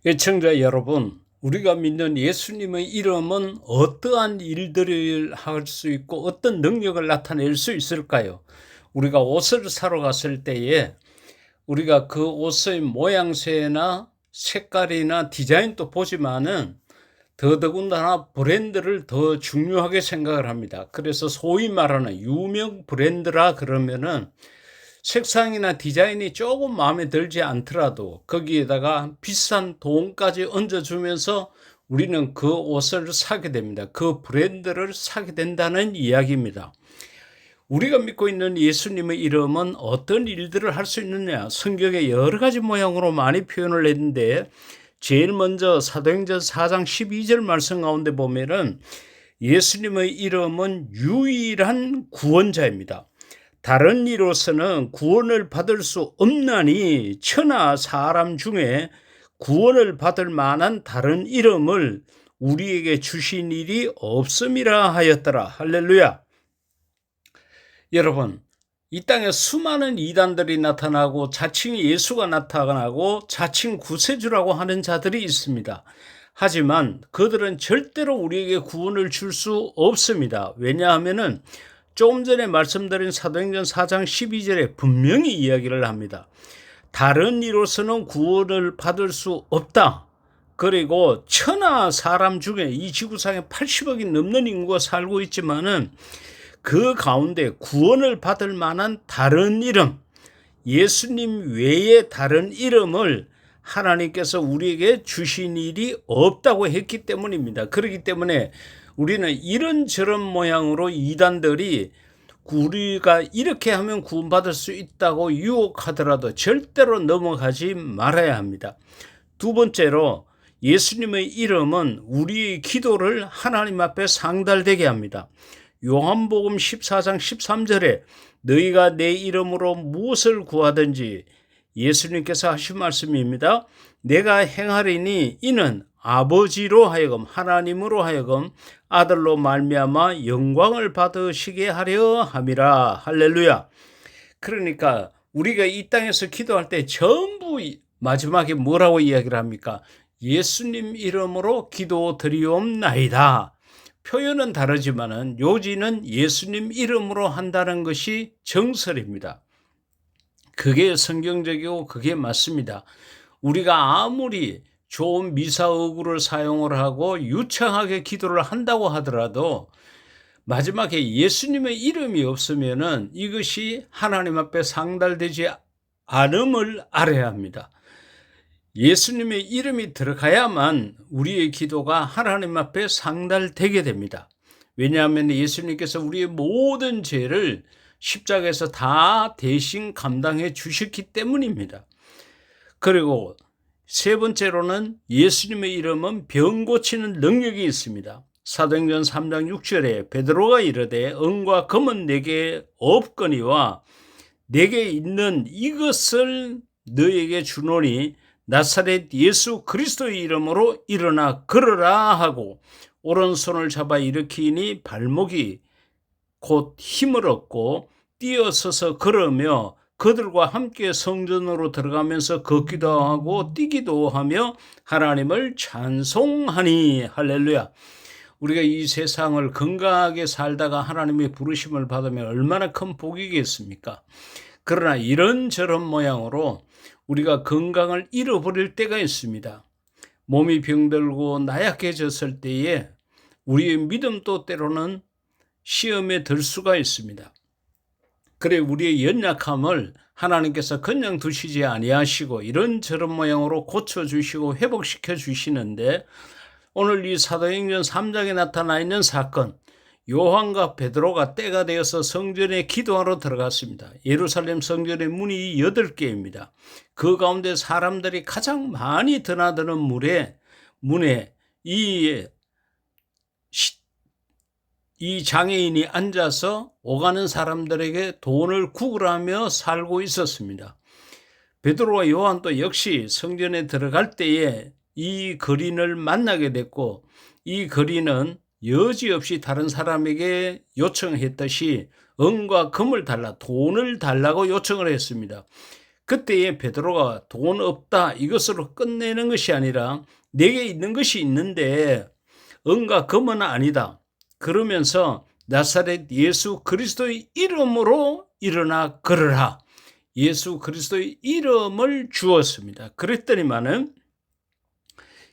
애청자 여러분, 우리가 믿는 예수님의 이름은 어떠한 일들을 할 수 있고 어떤 능력을 나타낼 수 있을까요? 우리가 옷을 사러 갔을 때에 우리가 그 옷의 모양새나 색깔이나 디자인도 보지만은 더더군다나 브랜드를 더 중요하게 생각을 합니다. 그래서 소위 말하는 유명 브랜드라 그러면은 색상이나 디자인이 조금 마음에 들지 않더라도 거기에다가 비싼 돈까지 얹어주면서 우리는 그 옷을 사게 됩니다. 그 브랜드를 사게 된다는 이야기입니다. 우리가 믿고 있는 예수님의 이름은 어떤 일들을 할 수 있느냐? 성경에 여러 가지 모양으로 많이 표현을 했는데 제일 먼저 사도행전 4장 12절 말씀 가운데 보면은 예수님의 이름은 유일한 구원자입니다. 다른 이로서는 구원을 받을 수 없나니 천하 사람 중에 구원을 받을 만한 다른 이름을 우리에게 주신 일이 없음이라 하였더라. 할렐루야. 여러분, 이 땅에 수많은 이단들이 나타나고 자칭 예수가 나타나고 자칭 구세주라고 하는 자들이 있습니다. 하지만 그들은 절대로 우리에게 구원을 줄 수 없습니다. 왜냐하면은 조금 전에 말씀드린 사도행전 4장 12절에 분명히 이야기를 합니다. 다른 이로서는 구원을 받을 수 없다. 그리고 천하 사람 중에 이 지구상에 80억이 넘는 인구가 살고 있지만은 그 가운데 구원을 받을 만한 다른 이름, 예수님 외에 다른 이름을 하나님께서 우리에게 주신 일이 없다고 했기 때문입니다. 그렇기 때문에 우리는 이런저런 모양으로 이단들이 우리가 이렇게 하면 구원받을 수 있다고 유혹하더라도 절대로 넘어가지 말아야 합니다. 두 번째로 예수님의 이름은 우리의 기도를 하나님 앞에 상달되게 합니다. 요한복음 14장 13절에 너희가 내 이름으로 무엇을 구하든지 예수님께서 하신 말씀입니다. 내가 행하리니 이는 아버지로 하여금 하나님으로 하여금 아들로 말미암아 영광을 받으시게 하려 함이라. 할렐루야. 그러니까 우리가 이 땅에서 기도할 때 전부 마지막에 뭐라고 이야기를 합니까? 예수님 이름으로 기도드리옵나이다. 표현은 다르지만은 요지는 예수님 이름으로 한다는 것이 정설입니다. 그게 성경적이고 그게 맞습니다. 우리가 아무리 좋은 미사어구를 사용을 하고 유창하게 기도를 한다고 하더라도 마지막에 예수님의 이름이 없으면은 이것이 하나님 앞에 상달되지 않음을 알아야 합니다. 예수님의 이름이 들어가야만 우리의 기도가 하나님 앞에 상달되게 됩니다. 왜냐하면 예수님께서 우리의 모든 죄를 십자가에서 다 대신 감당해 주셨기 때문입니다. 그리고 세 번째로는 예수님의 이름은 병 고치는 능력이 있습니다. 사도행전 3장 6절에 베드로가 이르되 은과 금은 내게 없거니와 내게 있는 이것을 너에게 주노니 나사렛 예수 그리스도의 이름으로 일어나 걸으라 하고 오른손을 잡아 일으키니 발목이 곧 힘을 얻고 뛰어서서 걸으며 그들과 함께 성전으로 들어가면서 걷기도 하고 뛰기도 하며 하나님을 찬송하니. 할렐루야. 우리가 이 세상을 건강하게 살다가 하나님의 부르심을 받으면 얼마나 큰 복이겠습니까? 그러나 이런저런 모양으로 우리가 건강을 잃어버릴 때가 있습니다. 몸이 병들고 나약해졌을 때에 우리의 믿음도 때로는 시험에 들 수가 있습니다. 그래 우리의 연약함을 하나님께서 그냥 두시지 아니하시고 이런저런 모양으로 고쳐주시고 회복시켜 주시는데 오늘 이 사도행전 3장에 나타나 있는 사건, 요한과 베드로가 때가 되어서 성전에 기도하러 들어갔습니다. 예루살렘 성전의 문이 8개입니다. 그 가운데 사람들이 가장 많이 드나드는 문에 이 장애인이 앉아서 오가는 사람들에게 돈을 구걸하며 살고 있었습니다. 베드로와 요한도 역시 성전에 들어갈 때에 이 거린을 만나게 됐고 이 거린은 여지없이 다른 사람에게 요청했듯이 은과 금을 달라 돈을 달라고 요청을 했습니다. 그때에 베드로가 돈 없다 이것으로 끝내는 것이 아니라 내게 있는 것이 있는데 은과 금은 아니다. 그러면서 나사렛 예수 그리스도의 이름으로 일어나 걸으라. 예수 그리스도의 이름을 주었습니다. 그랬더니만은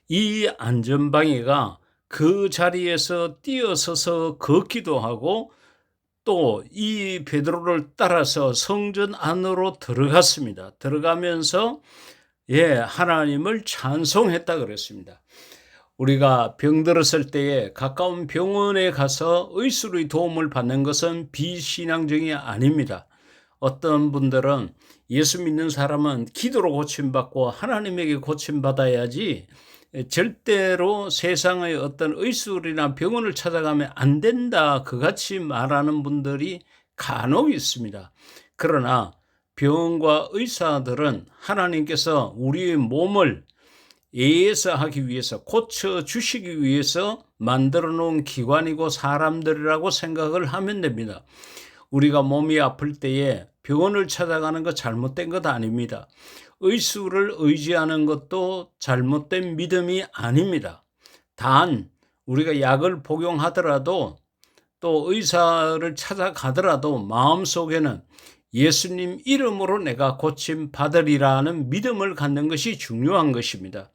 이 안전방해가 그 자리에서 뛰어서서 걷기도 하고 또 이 베드로를 따라서 성전 안으로 들어갔습니다. 들어가면서 하나님을 찬송했다 그랬습니다. 우리가 병들었을 때에 가까운 병원에 가서 의술의 도움을 받는 것은 비신앙적이 아닙니다. 어떤 분들은 예수 믿는 사람은 기도로 고침받고 하나님에게 고침받아야지 절대로 세상의 어떤 의술이나 병원을 찾아가면 안 된다 그같이 말하는 분들이 간혹 있습니다. 그러나 병원과 의사들은 하나님께서 우리의 몸을 예서하기 위해서 고쳐주시기 위해서 만들어 놓은 기관이고 사람들이라고 생각을 하면 됩니다. 우리가 몸이 아플 때에 병원을 찾아가는 것 잘못된 것 아닙니다. 의술을 의지하는 것도 잘못된 믿음이 아닙니다. 단 우리가 약을 복용하더라도 또 의사를 찾아가더라도 마음속에는 예수님 이름으로 내가 고침받으리라는 믿음을 갖는 것이 중요한 것입니다.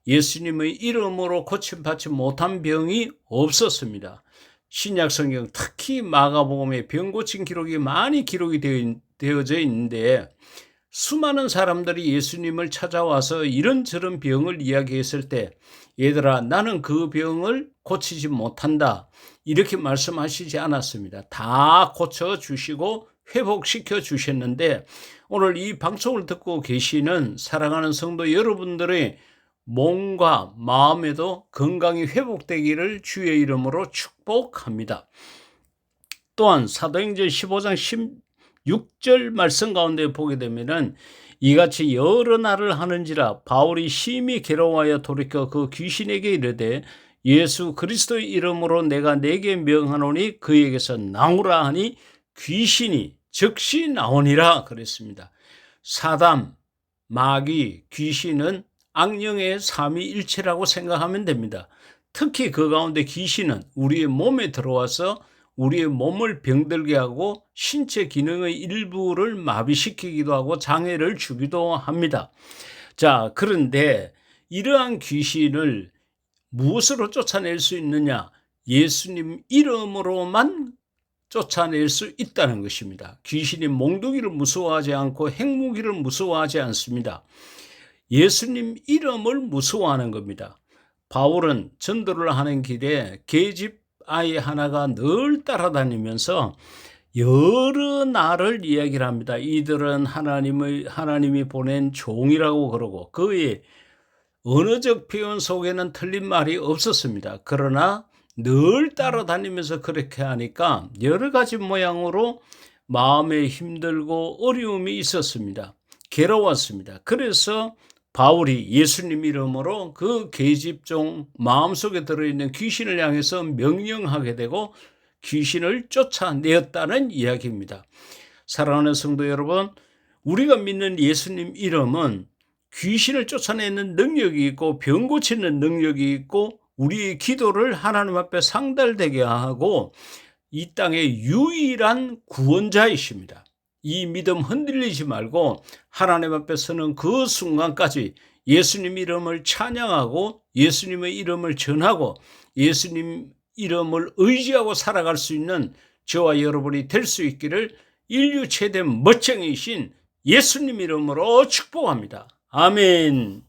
예수님의 이름으로 고침받지 못한 병이 없었습니다. 신약성경 특히 마가복음에 병 고친 기록이 많이 기록이 되어져 있는데 수많은 사람들이 예수님을 찾아와서 이런저런 병을 이야기했을 때 얘들아 나는 그 병을 고치지 못한다 이렇게 말씀하시지 않았습니다. 다 고쳐주시고 회복시켜 주셨는데 오늘 이 방송을 듣고 계시는 사랑하는 성도 여러분들의 몸과 마음에도 건강이 회복되기를 주의 이름으로 축복합니다. 또한 사도행전 15장 16절 말씀 가운데 보게 되면은 이같이 여러 날을 하는지라 바울이 심히 괴로워하여 돌이켜 그 귀신에게 이르되 예수 그리스도의 이름으로 내가 네게 명하노니 그에게서 나오라 하니 귀신이 즉시 나오니라 그랬습니다. 사단, 마귀, 귀신은 악령의 삼위일체라고 생각하면 됩니다. 특히 그 가운데 귀신은 우리의 몸에 들어와서 우리의 몸을 병들게 하고 신체 기능의 일부를 마비시키기도 하고 장애를 주기도 합니다. 자, 그런데 이러한 귀신을 무엇으로 쫓아낼 수 있느냐? 예수님 이름으로만 쫓아낼 수 있다는 것입니다. 귀신이 몽둥이를 무서워하지 않고 핵무기를 무서워하지 않습니다. 예수님 이름을 무서워하는 겁니다. 바울은 전도를 하는 길에 계집 아이 하나가 늘 따라다니면서 여러 날을 이야기를 합니다. 이들은 하나님이 보낸 종이라고 그러고 그의 언어적 표현 속에는 틀린 말이 없었습니다. 그러나 늘 따라다니면서 그렇게 하니까 여러 가지 모양으로 마음에 힘들고 어려움이 있었습니다. 괴로웠습니다. 그래서 바울이 예수님 이름으로 그 계집종 마음속에 들어있는 귀신을 향해서 명령하게 되고 귀신을 쫓아내었다는 이야기입니다. 사랑하는 성도 여러분, 우리가 믿는 예수님 이름은 귀신을 쫓아내는 능력이 있고 병 고치는 능력이 있고 우리의 기도를 하나님 앞에 상달되게 하고 이 땅의 유일한 구원자이십니다. 이 믿음 흔들리지 말고 하나님 앞에 서는 그 순간까지 예수님 이름을 찬양하고 예수님의 이름을 전하고 예수님 이름을 의지하고 살아갈 수 있는 저와 여러분이 될 수 있기를 인류 최대 멋쟁이신 예수님 이름으로 축복합니다. 아멘.